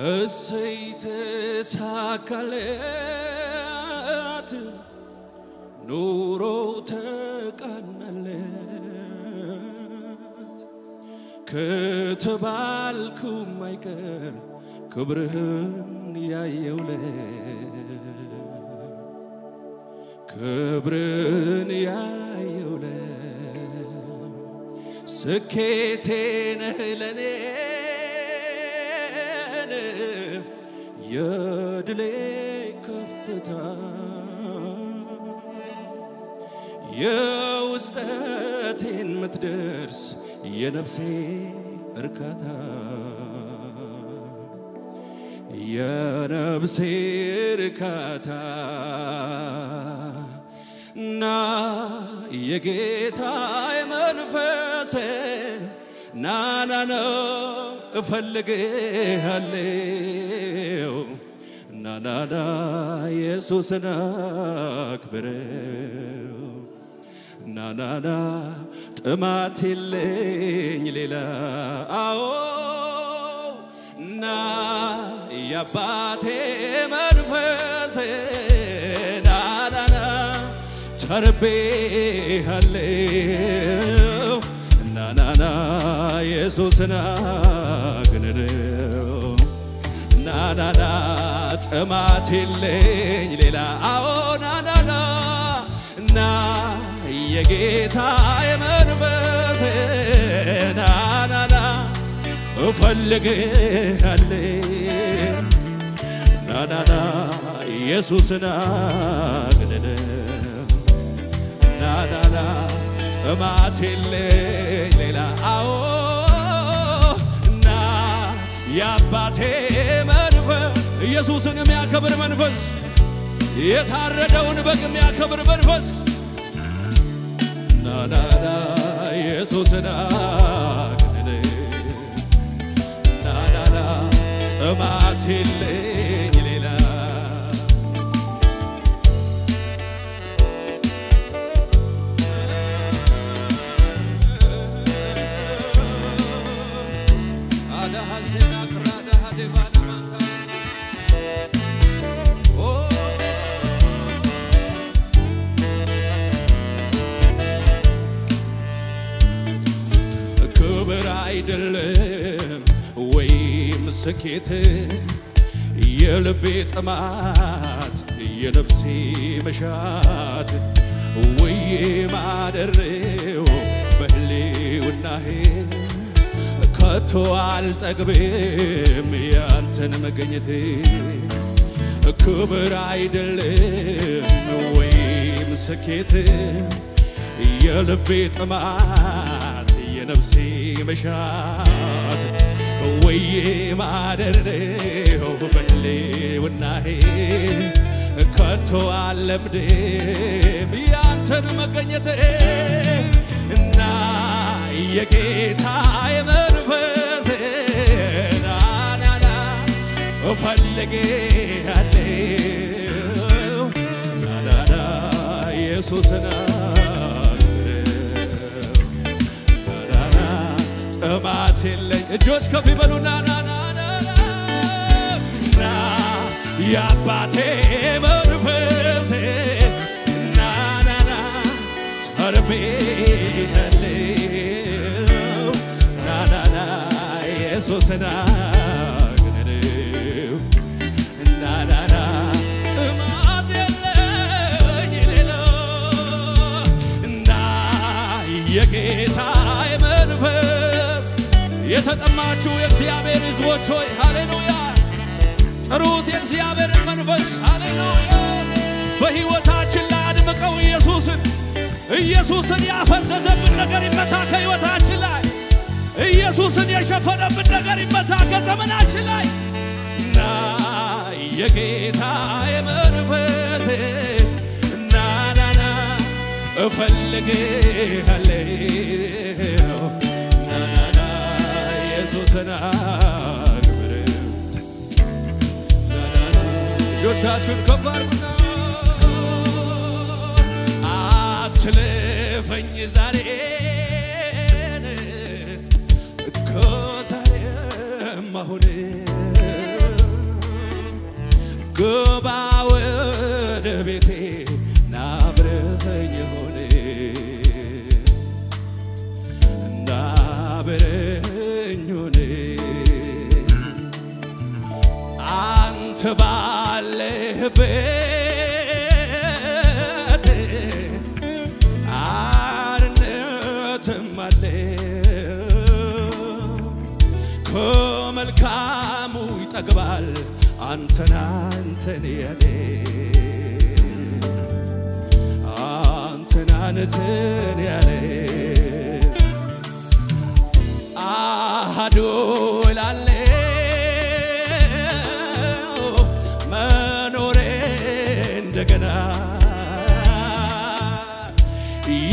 እሰይተ ሳካለት ኑሮ ተቃናለት ከተባልኩ ማይቀር ክብርህን ያየውለት ክብርን ያየውለት ስኬቴ ነህ ለኔ የድሌ ከፍታ የውስጠቴን ምትደርስ የነፍሴ እርካታ የነፍሴ እርካታ ና የጌታ መንፈስ ናናና እፈልግሃለሁ ናናና ኢየሱስን አክብረው ናናና ጥማት የለኝ ሌላ አዎ ና የአባቴ መንፈስ ናናና ተርቤሃለሁ ናናና ኢየሱስን አክብረው ናናና ጥማት የለኝ ሌላ አዎ ናናና ና የጌታ መንፈስ ናናና እፈልግሃለሁ ናናና ኢየሱስን አክብረው ናናና ጥማት የለኝ ሌላ አዎ ና የአባቴ መንፈስ ኢየሱስን የሚያከብር መንፈስ የታረደውን በግ የሚያከብር መንፈስ ናናና ኢየሱስን አክብረው ናናና ጥማት የለኝ ሌላ አዳሐሴና ክራዳ ሀዴባና ማንታ ክብር አይደለም ወይም ስኬት የልቤ ጥማት የነፍሴ መሻት ወዬ ማደሬው በህሊናዬ ከቶ አልጠግብም ያንተን መገኘት ክብር አይደለም ወይም ስኬት የልቤ ጥማት የነፍሴ መሻት ወዬ ማደሬው በህሊናዬ ከቶ አልለምድም ያንተን መገኘት እና የጌታ መንፈስ ናናና እፈልግሃለሁ ናናና ኢየሱስን ናናና ጥማት የለኝ እጆች ከፍ ይበሉና ናናና ና የአባቴ መንፈስ ናናና ተርቤሃለሁ ናናና ኢየሱስን አክብረው ናናና ጥማት የለኝ ሌላ እና የጌታ መንፈስ የተጠማችሁ የእግዚአብሔር ሕዝቦች ሆይ ሃሌሉያ ጥሩት የእግዚአብሔርን መንፈስ ሃሌሉያ በሕይወታችን ላይ አድምቀው ኢየሱስን ያፈሰሰብን ነገር ይመታ ከሕይወታችን ላይ ኢየሱስን የሸፈነብን ነገር ይመታ ከዘመናችን ላይ ና የጌታ መንፈስ ናናና እፈልግሃለሁ ናናና ኢየሱስን አክብረው ናናና እጆቻችሁን ከፍ አድርጉና አትለፈኝ ዛሬን ከዛሬም አሁን ናብረኸኝ ሆነ ናብረኸኝ ሆነ አንተ ባለህበት አርነትም አለ ከመልካሙ ይጠግባል አንተን ያለ አንተን ያለ አሃዱ ላለ መኖሬ እንደገና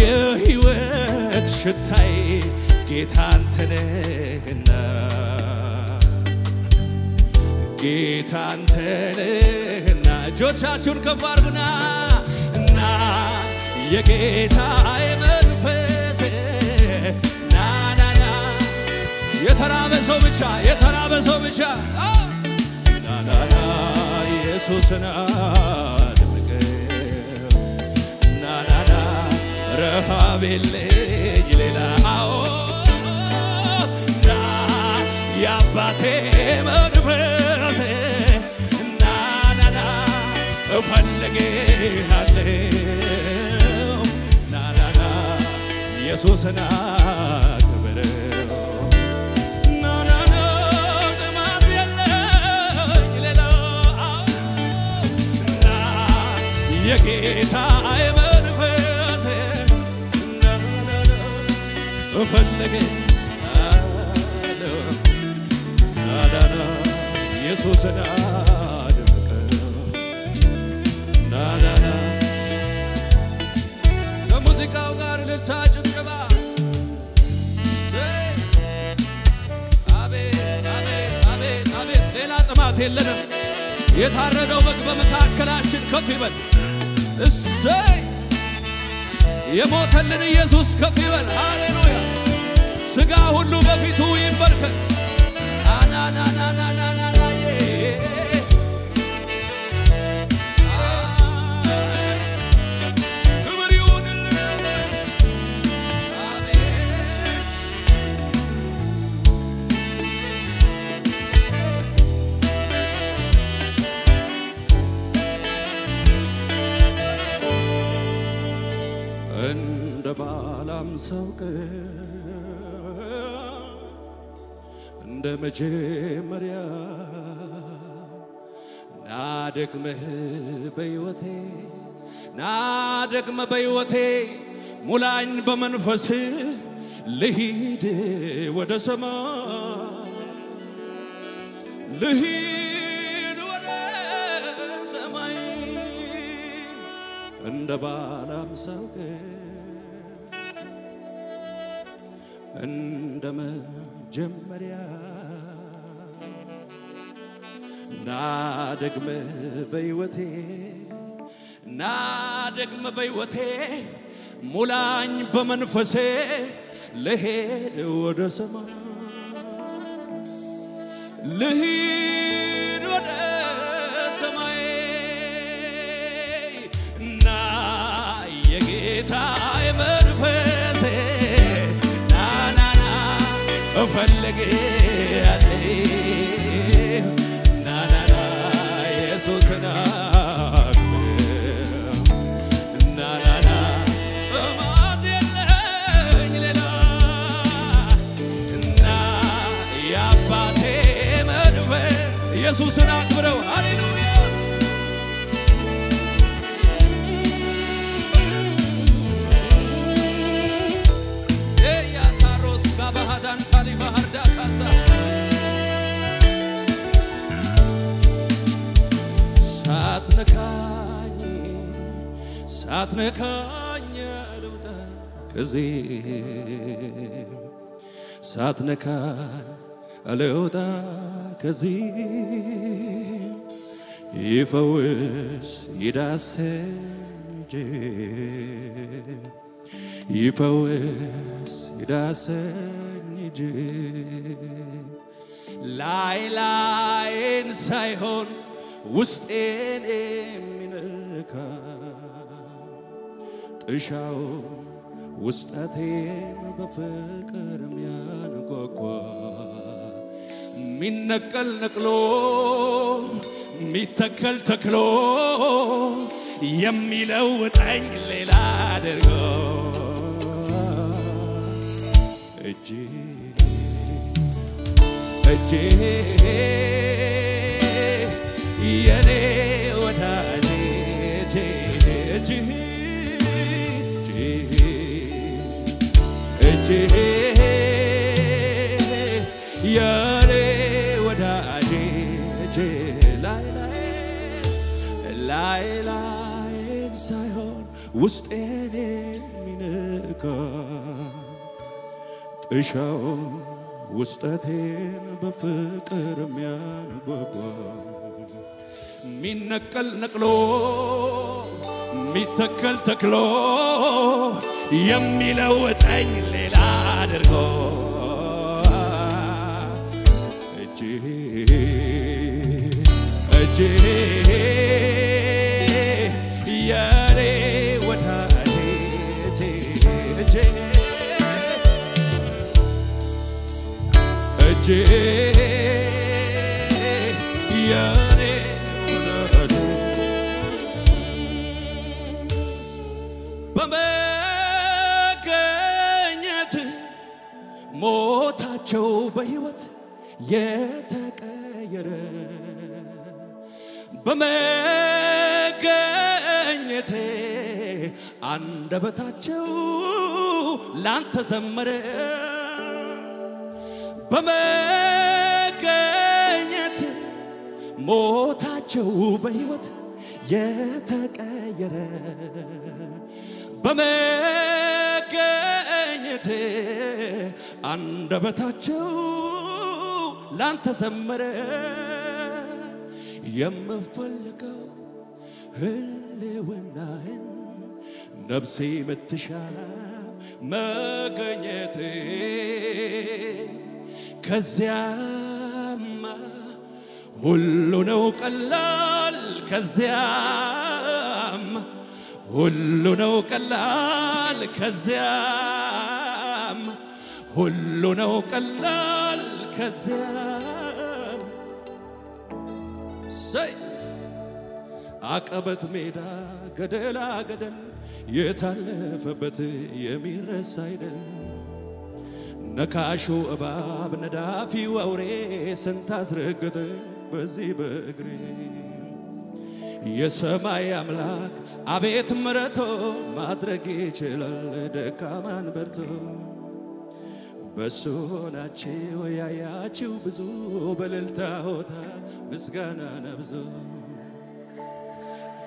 የሕይወት ሽታዬ ጌታ አንተ ነህና ጌታ አንተ ነህና እጆቻችሁን ከፍ አድርጉና እና የጌታዬ መንፈስ ናናና የተራበ ሰው ብቻ ናናና ኢየሱስን አድምቀው ናናና ረሃብ የለኝ ሌላ ና የአባቴ መንፈስ ናናና እፈልግሃለሁ ናናና ኢየሱስን አክብረው ናናና ጥማት የለኝ ሌላ ና የጌታዬ መንፈስ ናናና እፈልግሃለሁ ናናና ኢየሱስን ናናና ከሙዚቃው ጋር ልልታ ጭብጨባ አቤት አቤት አቤት አቤት ሌላ ጥማት የለንም የታረደው በግ በመካከላችን ከፍ ይበል እሰይ የሞተልን ኢየሱስ ከፍ ይበል ሃሌሉያ ሥጋ ሁሉ በፊቱ ይንበርከክ ናናናናናናና እንደ ባላም ሰውቅ እንደ መጀመሪያ ናደግመህ በሕይወቴ ሙላኝ በመንፈስ ልሂድ ወደ ሰማይ እንደ ባላም ሰውቅ እንደ መጀመሪያ ናደግመህ በሕይወቴ ሙላኝ በመንፈሴ ልሂድ ወደ ሰማይ እና የጌታዬ መንፈስ ናናና እፈልግሃለሁ ናናና ኢየሱስን አክብረው ናናና ጥማት የለኝ ሌላ እና የአባቴ መንፈስ ኢየሱስን አክብረው ሃሌሉያ ሳትነካኝ ልውጣ ከዚህ ሳትነካኝ ልውጣ ከዚህ ይፈውስ ይዳሰኝ ይፈውስ ይዳሰኝ ላይ ላይን ሳይሆን ውስጤን የሚነካ ጥሻው ውስጠቴን በፍቅር የሚያንጓጓ ሚነቀል ነቅሎ ሚተከል ተክሎ የሚለውጠኝ ሌላ አድርጎ እጄ የኔ ወዳጄ እጄ የኔ ወዳጄ ላይ ሳይሆን ውስጤን የሚነካ ጥሻው ውስጠቴን በፍቅር የሚያንጓጓ ሚነቀል ነቅሎ ሚተከል ተክሎ የሚለውጠኝ ሌላ አድርጎ እጄ የኔ ወዳጄ እጄ የኔ ወዳጄ በመገኘት ሞታቸው በሕይወት የተቀየረ በመገኘቴ አንደበታቸው ላንተ ዘመረ በመገኘት ሞታቸው በሕይወት የተቀየረ በመገኘት አንደበታቸው ላንተ ዘመረ የምፈልገው ህልውናህን ነፍሴ ምትሻ መገኘት ከዚያማ ሁሉ ነው ቀላል ከዚያማ ሁሉ ነው ቀላል ከዚያማ ሁሉ ነው ቀላል ከዚያም አቀበት ሜዳ ገደላ ገደል የታለፈበት የሚረሳ አይደል ነካሹ እባብ ነዳፊው አውሬ ስንት አስረገጠኝ በዚህ በእግሬ የሰማይ አምላክ አቤት ምሕረቱ ማድረግ ይችላል ደካማን በርቶ በሱ ናችሁ ያያችሁ ብዙ በእልልታ ሆታ ምስጋና ነብዞ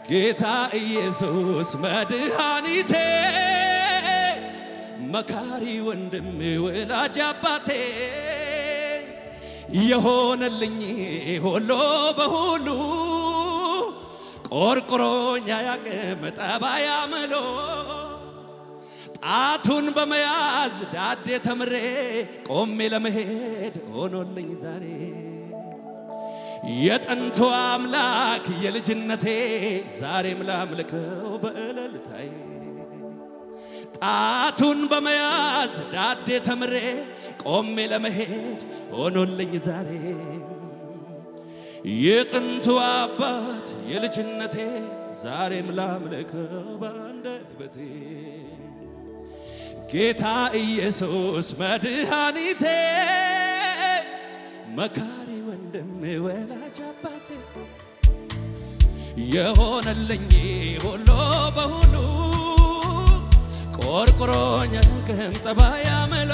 ጌታ ኢየሱስ መድኃኒቴ መካሪ ወንድም ወላጅ አባቴ የሆነልኝ ሁሉ በሁሉ ቆርቆሮኛ ያቀመ ጠባይ አመሎ ጣቱን በመያዝ ዳዴ ተምሬ ቆሜ ለመሄድ ሆኖልኝ ዛሬ የጥንቱ አምላክ የልጅነቴ ዛሬም ላምልከው በእልልታዬ ጣቱን በመያዝ ዳዴ ተምሬ ቆሜ ለመሄድ ሆኖልኝ ዛሬ የጥንቱ አባት የልጅነቴ ዛሬም ላምልከው ባንደበቴ ጌታ ኢየሱስ መድኃኒቴ መካሪ ወንድም ወላጅ አባቴ የሆነልኝ ሁሉ በሁሉ ቆርቆሮኛ ከንጠባይ አመሎ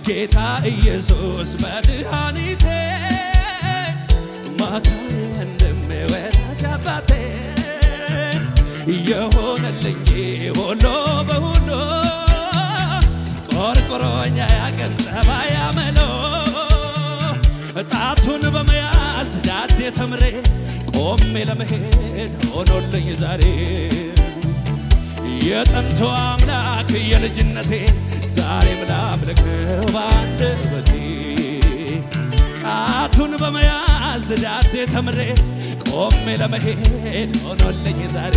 ጌታ ኢየሱስ መድኃኒቴ መካሪ ወንድም ወላጅ አባቴ የሆነልኝ ሁሉ በሁሉ ቆርቆሮኛ ከንጠባይ አመሎ ጣቱን በመያዝ ዳዴ ተምሬ ቆሜ ለመሄድ ሆኖልኝ ዛሬ የጥንቱ አምላክ የልጅነቴ ዛሬም ላምልከው ባንደበቴ ጣቱን በመያዝ ዳዴ ተምሬ ቆሜ ለመሄድ ሆኖልኝ ዛሬ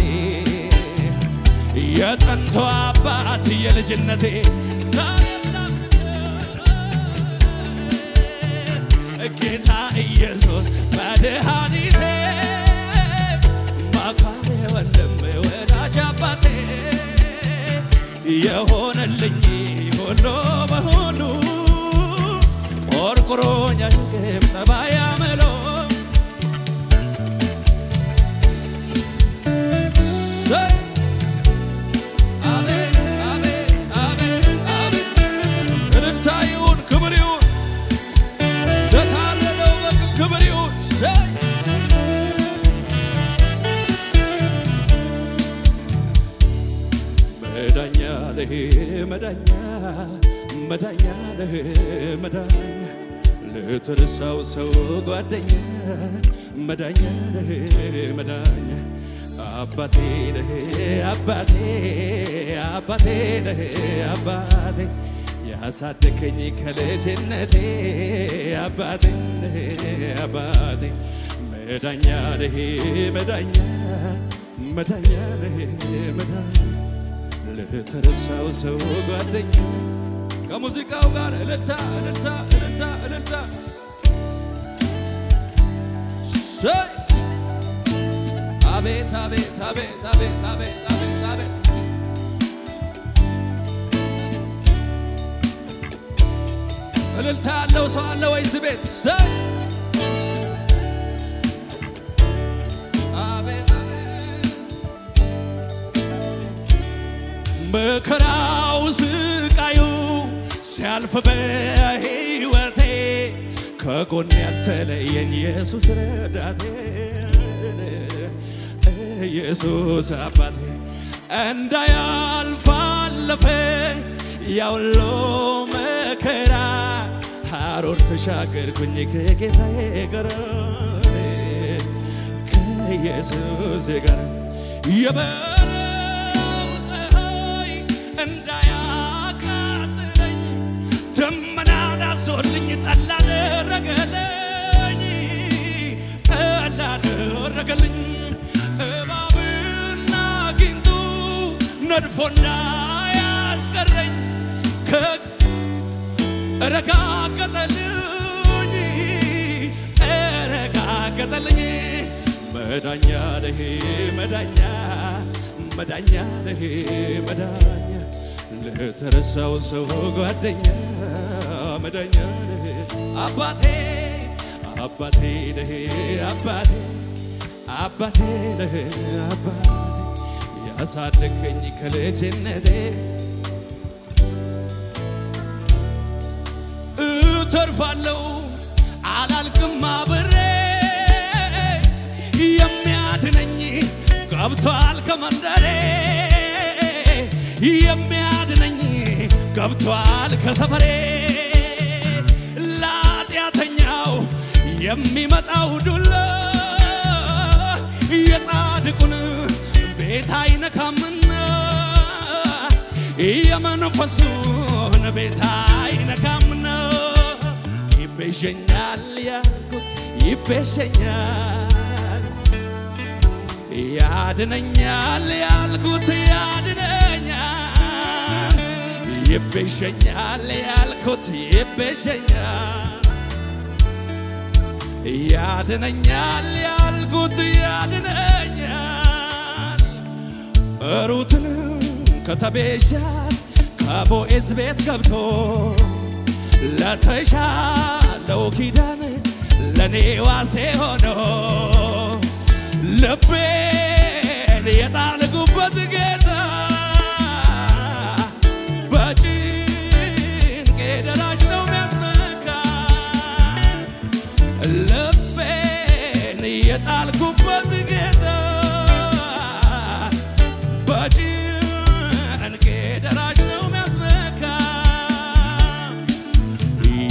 የጥንቱ አባት የልጅነቴ ዛሬ ጌታ ኢየሱስ መድኃኒቴ ማካሬ ወንድም ወዳጅ አባቴ የሆነልኝ ሁሉ በሁሉ ቆርቆሮኛ ግብ ጠባይ አመሎ አሜን አሜን አሜን አሜን እልልታዩን ክብሪውን ለታረደው በግ ክብሪውን መዳኛ ለህ መዳኛ መዳኛ ለህ መዳኛ ለተረሳው ሰው ጓደኛ መዳኛ ለህ መዳኛ አባቴ ለህ አባቴ አባቴ ለህ አባቴ ያሳደከኝ ከልጅነቴ አባቴ ለህ አባቴ መዳኛ ለህ መዳኛ መዳኛ ለህ መዳኛ ለተረሳው ሰው ጓደኛ ከሙዚቃው ጋር እልልታ እልልታ እልልታ እልልታ ሰይ አቤት አቤት አቤት አቤት አቤት አቤት አቤት እልልታ ያለው ሰው አለ ወይስ ቤት ሰይ መከራው ስቃዩ ሲያልፍ በሕይወቴ ከጎኔ ያልተለየኝ ኢየሱስ ረዳቴ ኢየሱስ አባቴ እንዳያልፍ አለፈ ያውሎ መከራ ሐሩር ተሻገርኩኝ ከጌታዬ ጋር ከኢየሱስ ጋር እንዳያቃጥለኝ ደመና ዳሶልኝ ጠላ አደረገልኝ እባብና ጊንጡ ነድፎ እንዳያስቀረኝ ረጋገጠልኝ መዳኛ ለህ መዳኛ መዳኛ ለህ መዳኛ ለተረሳው ሰው ጓደኛ መዳኛ ለህ አባቴ አባቴ ለህ አባቴ አባቴ ለህ አባቴ ያሳደከኝ ከልጅነቴ እተርፋለሁ አላልቅም አብሬ የሚያድነኝ ገብቷል ከመንደሬ የሚያድነኝ ገብቷል ከሰፈሬ ለኃጢአተኛው የሚመጣው ዱላ የጻድቁን ቤት አይነካምና የመንፈሱን ቤት አይነካምና ይቤዠኛል ያልኩት ይቤዠኛል ያድነኛል ያልኩት ያድነኛል ይቤዠኛል ያልኩት ይቤዠኛል ያድነኛል ያልኩት ያድነኛል ሩትን ከተቤዣት ከቦዔዝ ቤት ገብቶ ለተሻለው ኪዳን ለኔ ዋሴ ሆኖ ልቤን የጣልኩበት ጌታ በጭንቄ ደራሽ ነው የሚያስመካ ልቤን የጣልኩበት ጌታ በጭንቄ ደራሽ ነው የሚያስመካ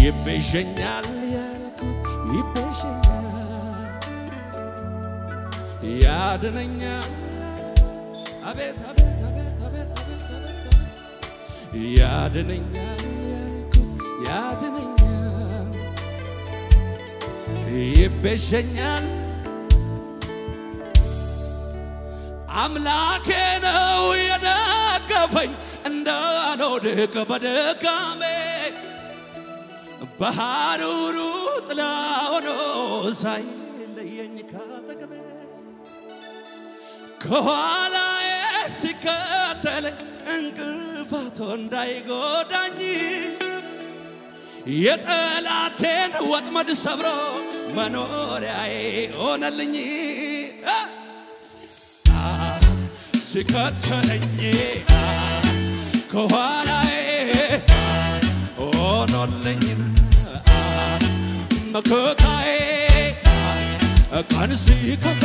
ይቤዠኛል ያልኩት ይቤዠኛል ያድነኛል አቤት አቤት አቤት አቤት አቤት ያድነኛል ያልኩት ያድነኛል ይቤዠኛል አምላኬ ነው የደገፈኝ እንዳልወድቅ በድካሜ በሐሩሩ ጥላ ሆኖ ሳይለየኝ ካጠገቤ ከኋላዬ ሲከተለኝ እንቅፋቱ እንዳይጎዳኝ የጠላቴን ወጥመድ ሰብሮ መኖሪያዬ ሆነልኝ ሲከተለኝ ከኋላዬ ሆነልኝ መከታዬ ቀን ሲከፋ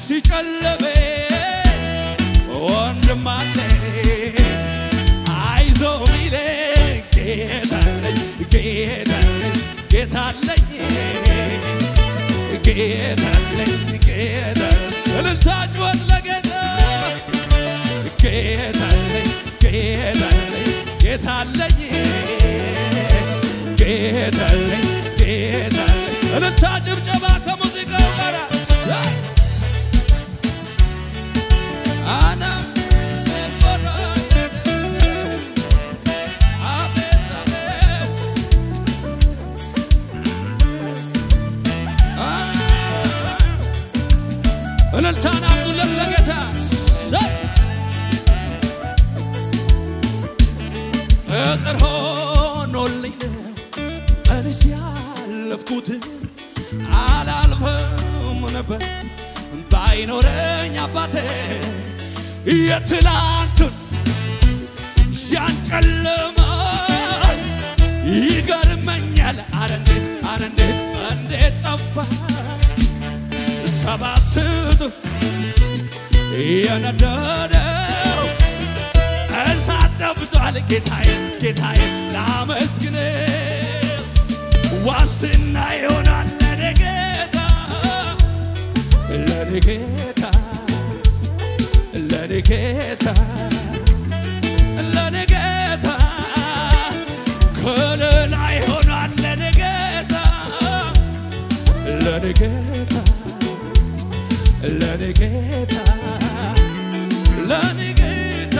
ሲጨለበ ወንድም አለ አይዞህ ሚለኝ ጌታ አለኝ ጌታ አለኝ ጌታ አለኝ ጌታ እልልታ ጩኸት ለጌታ ጌታ አለኝ ጌታ አለኝ ጌታ አለኝ ጌታ አለኝ ጌታ አለኝ እልልታ ጭብጨባ ከሙዚቃው ጋር አና እልልታን አምጡለት ለጌታ እጥር ሆኖልኝ እኔስ ያለፍኩት አላልፍም ነበር ባይኖረኝ አባቴ የትላንቱን ያን ጨለማ ይገርመኛል አረ እንዴት ጠፋ ሰባት እጥፍ የነደደው እሳት ጠፍቷል ጌታዬ ላመስግነው ዋስትና ይሆናል ለኔ ጌታ ከለላ ይሆናል ለኔ ጌታ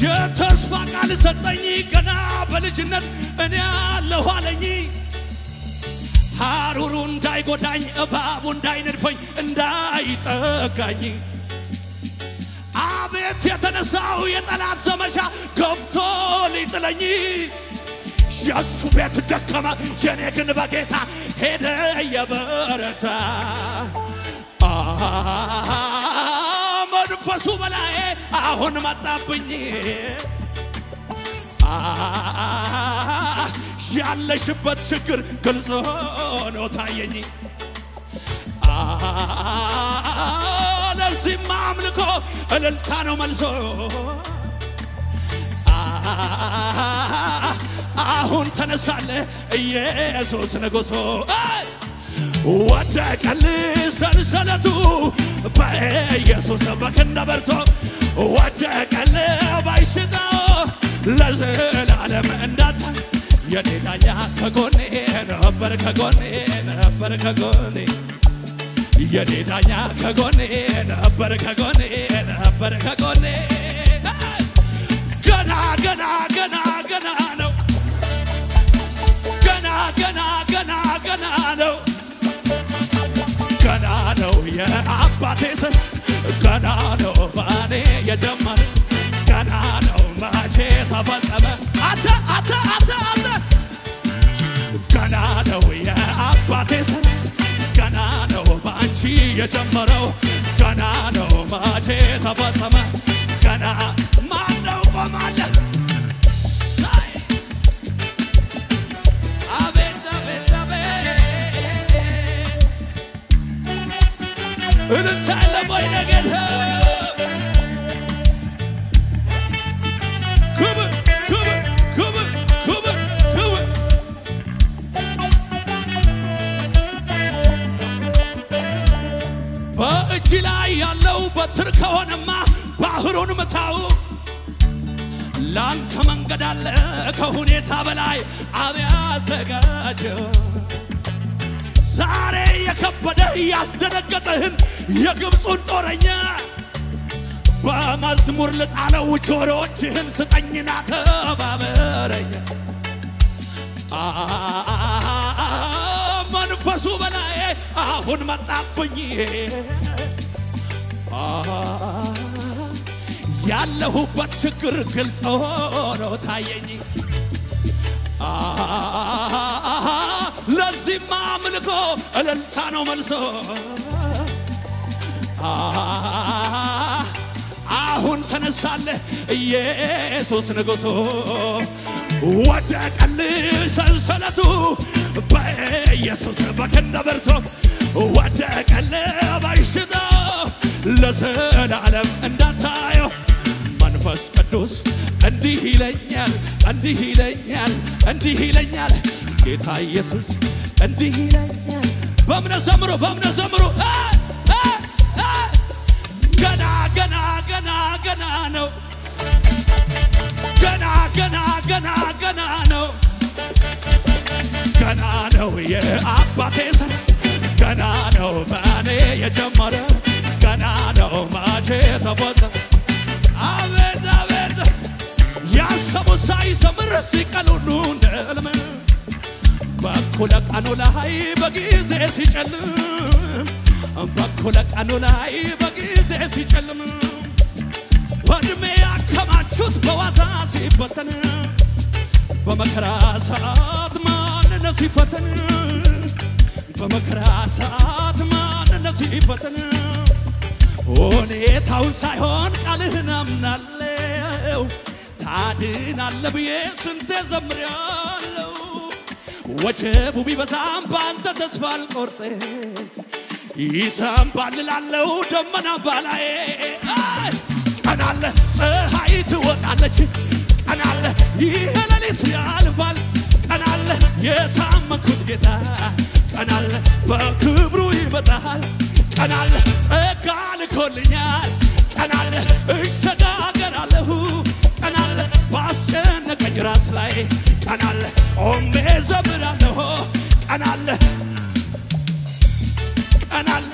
የተስፋ ቃል ሰጠኝ ገና በልጅነት እኔ አለሁ አለኝ ሐሩሩ እንዳይጎዳኝ እባቡ እንዳይነድፈኝ እንዳይጠጋኝ አቤት የተነሳው የጠላት ዘመቻ ገፍቶ ሊጥለኝ የሱ ቤት ደከመ የኔ ግን በጌታ ሄደ የበረታ መንፈሱ በላዬ አሁን መጣብኝ ያለሽበት ችግር ግልጽ ሆኖ ታየኝ ለዚህም አምልኮ እልልታ ነው መልሶ አሁን ተነሳለ ኢየሱስ ንጉሡ ወደቀል ሰንሰለቱ በኢየሱስ በክንደ በርቶ ወደቀል ባይሽታው ለዘላለም እንዳታ የኔ ዳኛ ከጎኔ ነበር ከጎኔ የኔ ዳኛ ከጎኔ ነበር ከጎኔ ገና ነው ገና ነው የአባቴ ስም ገና ነው ባኔ የጀመረ ገና ነው መቼ ተፈጸመ አታ ገና ነው የአባቴ ስም ገና ነው ባንቺ የጀመረው ገና ነው መቼ ተፈጸመ ገና ማነው ቆማለ እልልታ ለሞይ ነገታ ክብር በእጅ ላይ ያለው በትር ከሆነማ ባህሩን ምታው ላንተ መንገድ አለ ከሁኔታ በላይ አብያዘጋጀው ዛሬ የከበደህ ያስደነገጠህን የግብፁን ጦረኛ በመዝሙር ልጣለው ጆሮችህን ስጠኝና ተባበረኝ መንፈሱ በላይ አሁን መጣብኝ ያለሁበት ችግር ግልጽ ሆኖ ታየኝ ለዚህማ አምልኮ እልልታ ነው መልሶ አሁን ተነሳለህ ኢየሱስ ንጉሡ ወደቀል ሰንሰለቱ በኢየሱስ በክንደ ብርቱ ወደቀል በሽታው ለዘላለም እንዳታየው መንፈስ ቅዱስ እንዲህ ይለኛል እንዲህ ይለኛል እንዲህ ይለኛል ጌታ ኢየሱስ እንዲህ ይለኛል በእምነት ዘምሩ ገና ገና ገና ገና ነው ገና ገና ገና ገና ነው ገና ነው የአባቴ ሥራ ገና ነው በእኔ የጀመረ ገና ነው መቼ ተፈጸመ አቤት አቤት ያሰቡ ሳይሰምር ሲቀሉሉ እንደልም በኩለ ቀኑ ላይ በጊዜ ሲጨልም በኩለ ቀኑ ላይ በጊዜ ሲጨልም በእድሜ ያከማቹት በዋዛ ሲበተን በመከራ ሰዓት ማንነት ሲፈተን በመከራ ሰዓት ማንነት ሲፈተን ሁኔታውን ሳይሆን ቃልህን አምናለሁ ታድናለህ ብዬ ስንቴ ዘምሬአለሁ ወጀቡ ቢበዛም በአንተ ተስፋ አልቆርጥም ይዘንባል እላለሁ ደመና በላዬ ቀን አለ ፀሐይ ትወጣለች ቀን አለ ይህ ሌሊት ያልፋል ቀን አለ የታመንኩት ጌታ ቀን አለ በክብሩ ይመጣል ቀን አለ ጸጋ ልኮልኛል ቀን አለ እሸጋገራለሁ ቀን አለ ባስጨነቀኝ ራስ ላይ ቀን አለ ቆሜ ዘምራለሁ ቀን አለ ቀን አለ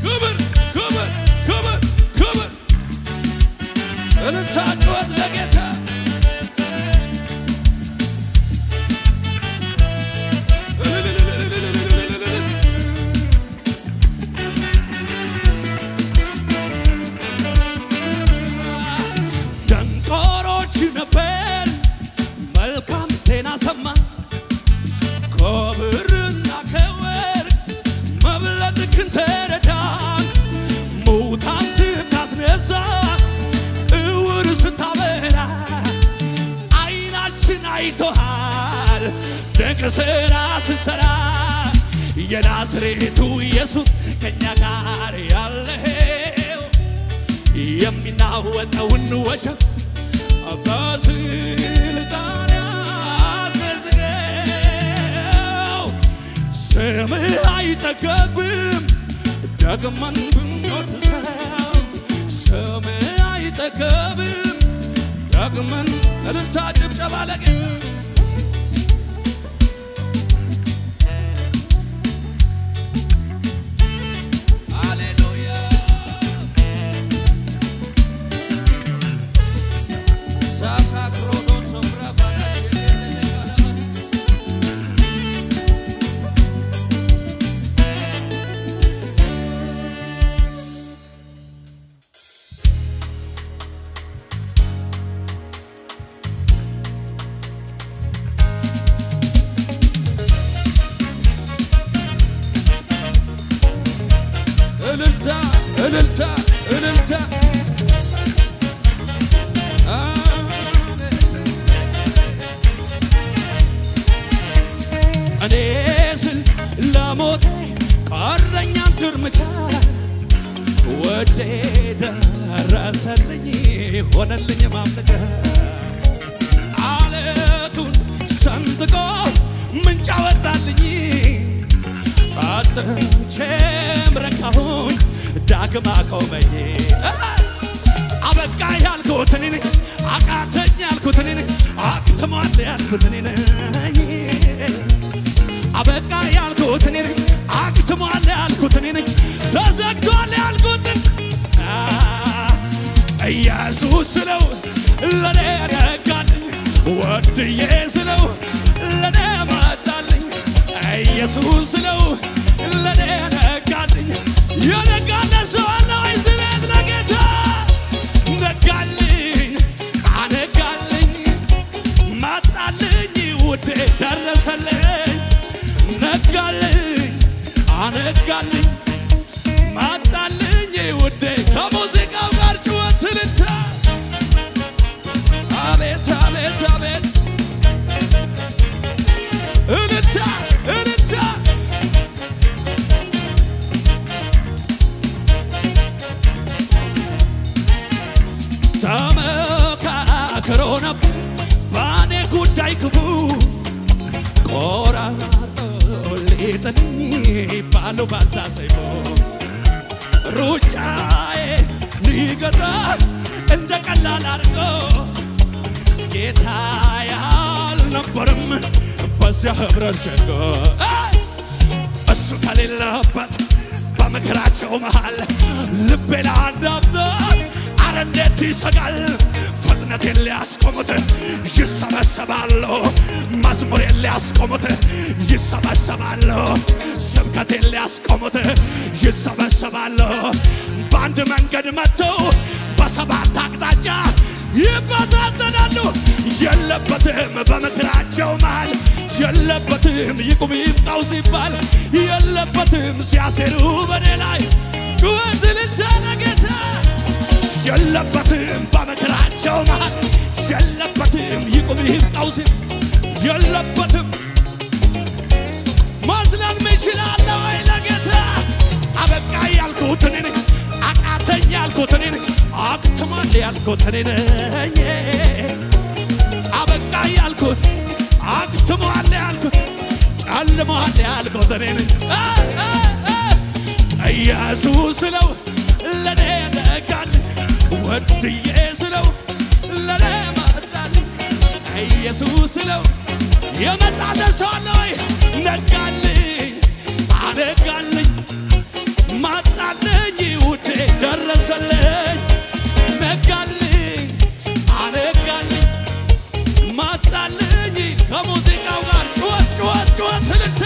ክብር ክብር ክብር ክብር እልልታ ጩኸት ለጌታ ደንቆሮች ነበር መልካም ዜና ሰማ ከብርና ከወርቅ መብለጥክን ተረዳን ሙታን ስታስነሳ እውር ስታበራ አይናችን አይቶሃል ድንቅ ሥራ ስትሠራ የናዝሬቱ ኢየሱስ ከእኛ ጋር ያለኸው የሚናወጠውን ወጀብ በስልጣን አዘዝገው ስምህ አይጠገብም ደግመን ብንወድሰው ስምህ አይጠገብም ደግመን እልልታ ጭብጨባ ለጌታ እልልታ እልልታ እኔ ስል ለሞቴ ቀረኝ አንድ እርምጃ ወዴ ደረሰልኝ ሆነልኝ ማምለጫ አለቱን ሰንጥቆ ምንጭ አወጣልኝ አጥቼም ረካሁኝ ዳግም አቆመኝ አበቃ ያልኩትን አቃተኝ ያልኩት እኔ ነኝ አክትሟል ያልኩት እኔ ነኝ አበቃ ያልኩት እኔ ነኝ አክትሟል ያልኩት እኔ ነኝ ተዘግቷል ያልኩት ኢየሱስ ነው ለኔ ነጋልኝ ወድዬ ስለው ለኔ መጣልኝ ኢየሱስ ነው ለኔ ነጋልኝ የነጋለት ሰው አለ ወይ እዚህ ቤት ለጌታ ነጋልኝ አነጋልኝ መጣልኝ ውዴ ደረሰልኝ ነጋልኝ አነጋልኝ መጣልኝ ውዴ ከሙዚቃው ጋር ጩኸት ልታ አቤት አቤት አቤት እንታ እንታ ተመካክሮ ነበር በእኔ ጉዳይ ክፉ ቆራርጦ ሊጥለኝ ባሉባልታ ሰይፎ ሩጫዬ ሊገታ እንደ ቀላል አድርጎ ጌታ ያልነበረም በዚያ ህብረት ሸንጎ እሱ ከሌለበት በምክራቸው መሃል ልቤን አዳምጦ አረ እንዴት ይሰጋል ፍጥነቴን ሊያስቆሙት ይሰበሰባሉ መዝሙሬን ሊያስቆሙት ይሰበሰባሉ ስብከቴን ሊያስቆሙት ይሰበሰባሉ በአንድ መንገድ መጥተው በሰባት አቅጣጫ ይበታተናሉ የለበትም በምክራቸው መሃል የለበትም ይቁም ይብቃው ሲባል የለበትም ሲያሴሩ በኔ ላይ ጩኸት ልታነገታ የለበትም በምክራቸው መሃል የለበትም ይቁም ይብቃው ሲባል የለበትም ማዝናን ይችላል ወይ ለጌታ አበቃ ያልኩት እኔ ነኝ አቃተኝ ያልኩት እኔ ነኝ አክትሟል ያልኩት እኔ ነኝ አበቃ ያልኩት አክትሟል ያልኩት ጨልሟል ያልኩት እኔ ነኝ ኢየሱስ ነው ለኔ ነጋልኝ ወድዬ ስለው ለኔ መጣልኝ ኢየሱስ ነው የመጣለት ሰው አለ ወይ ነጋልኝ አነጋልኝ መጣልኝ ውዴ ደረሰልኝ ነጋልኝ አነጋልኝ መጣልኝ ከሙዚቃው ጋር ጩኸት ጩኸት ጩኸት ልታ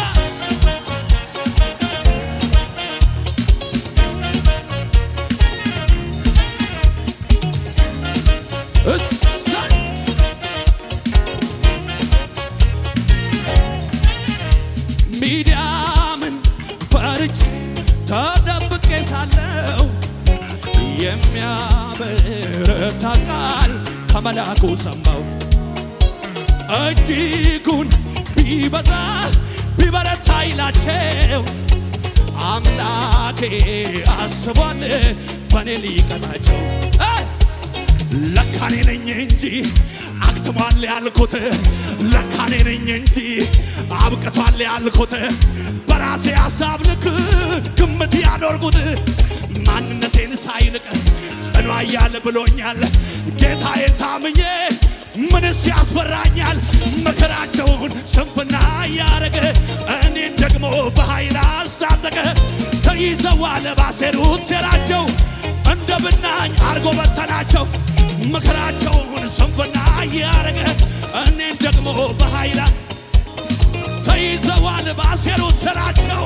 እሰይ ሚዲያምን ፈርቼ ተደብቄ ሳለው የሚያበረታ ቃል ከመላኩ ሰማው እጅጉን ቢበዛ ቢበረታ ይላቸው አምላኬ አስቧል በኔ ሊቀጣቸው ለካኔ ነኝ እንጂ አክትሟል ያልኩት ለካኔ ነኝ እንጂ አብቅቷል ያልኩት በራሴ ሐሳብ ልክ ግምት ያኖርኩት ማንነቴን ሳይንቅ ጽኑ ያለ ብሎኛል ጌታዬን ታምኜ ምንስ ያስፈራኛል መከራቸውን ስንፍና ያረገ እኔን ደግሞ በኃይል አስታጠቀ ተይዘዋል ባሴሩት ሴራቸው እንደ ብናኝ አርጎ በተናቸው መከራቸውን ስንፍና ያረገ እኔን ደግሞ በኃይል ተይዘዋል ባሴሩት ሴራቸው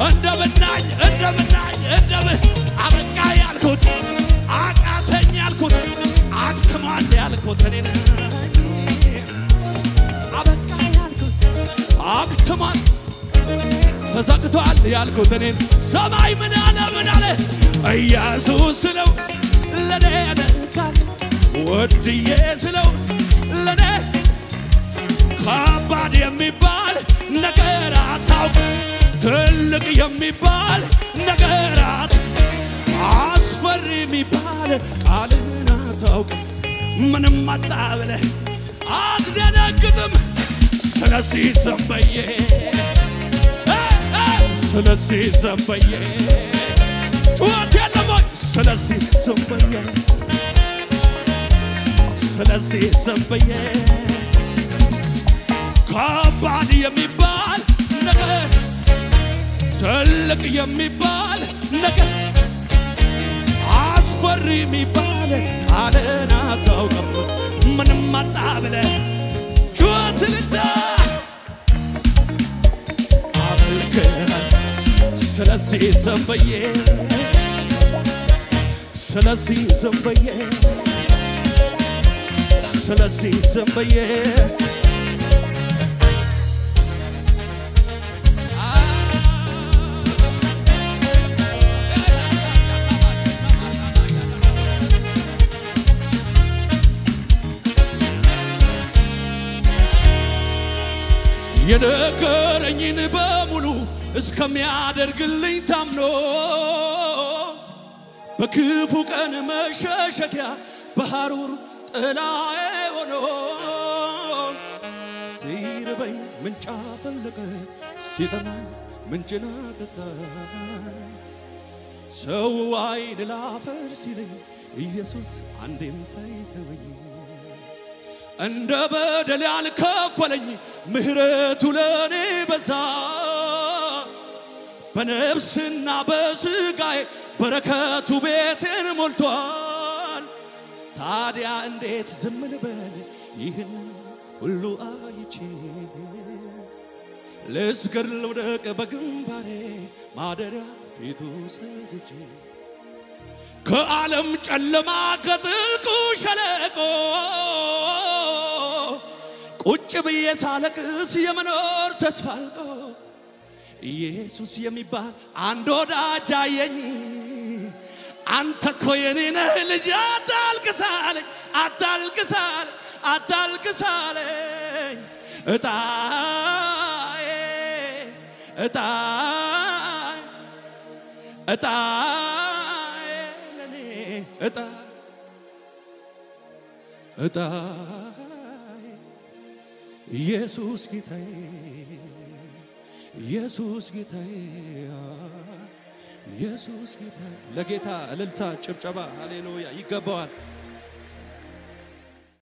እንደ ብናኝ አበቃ ያልኩት አቃተኝ ያልኩት አክትሟል ያልኩት እኔ ነኝ አበቃ ያልኩት አክትሟል ተዘግቷል ያልኩት እኔን ሰማይ ምን አለ ኢየሱስ ነው ለኔ ነጋልኝ ወድዬ ስለው ለኔ ከባድ የሚባል ነገር አታውቅ ትልቅ የሚባል ነገር አስፈሪ የሚባል ቃልን አታውቅ ምንም መጣ ብለህ አትደነግጥም ስለዚህ ዘንበዬ ስለዚህ ዘንበዬ ጩኸት የለም ወይ ስለዚህ ዘንበዬ ስለዚህ ዝም ብዬ ከባድ የሚባል ነገር ትልቅ የሚባል ነገር አስፈሪ የሚባል ቃልን አታውቅም ምንም መጣ ብለህ ጩኸትልታ አመልክሃል ስለዚህ ዝም ብዬ ስለዚህ ዝም ብዬ ስለዚህ ዝም ብዬ የነገረኝን በሙሉ እስከሚያደርግልኝ ታምኖ በክፉ ቀን መሸሸጊያ በሐሩር ጥላዬ ሆኖ ሲርበኝ ምንጭ አፈለቀ ሲጠማኝ ምንጭን አጠጣ ሰው አይን ላፈር ሲለኝ ኢየሱስ አንዴም ሳይተወኝ እንደ በደል ያልከፈለኝ ምህረቱ ለኔ በዛ በነፍስና በስጋዬ በረከቱ ቤቴን ሞልቷል ታዲያ እንዴት ዝም ልበል ይህን ሁሉ አይቼ ልስገድ ልውደቅ በግንባሬ ማደሪያ ፊቱ ሰግጄ ከዓለም ጨለማ ከጥልቁ ሸለቆ ቁጭ ብዬ ሳለቅስ የመኖር ተስፋ አልቆ ኢየሱስ የሚባል አንድ ወዳጅ አየኝ አንተ እኮ የኔ ነህ ልጅ አታልቅሳለኝ አታልቅሳለኝ አታልቅሳለኝ እጣዬ እጣዬ እጣዬ ለኔ እጣዬ እጣዬ ኢየሱስ ጌታዬ ኢየሱስ ጌታዬ ኢየሱስ ጌታዬ ለጌታ እልልታ ጭብጨባ ሃሌሉያ ይገባዋል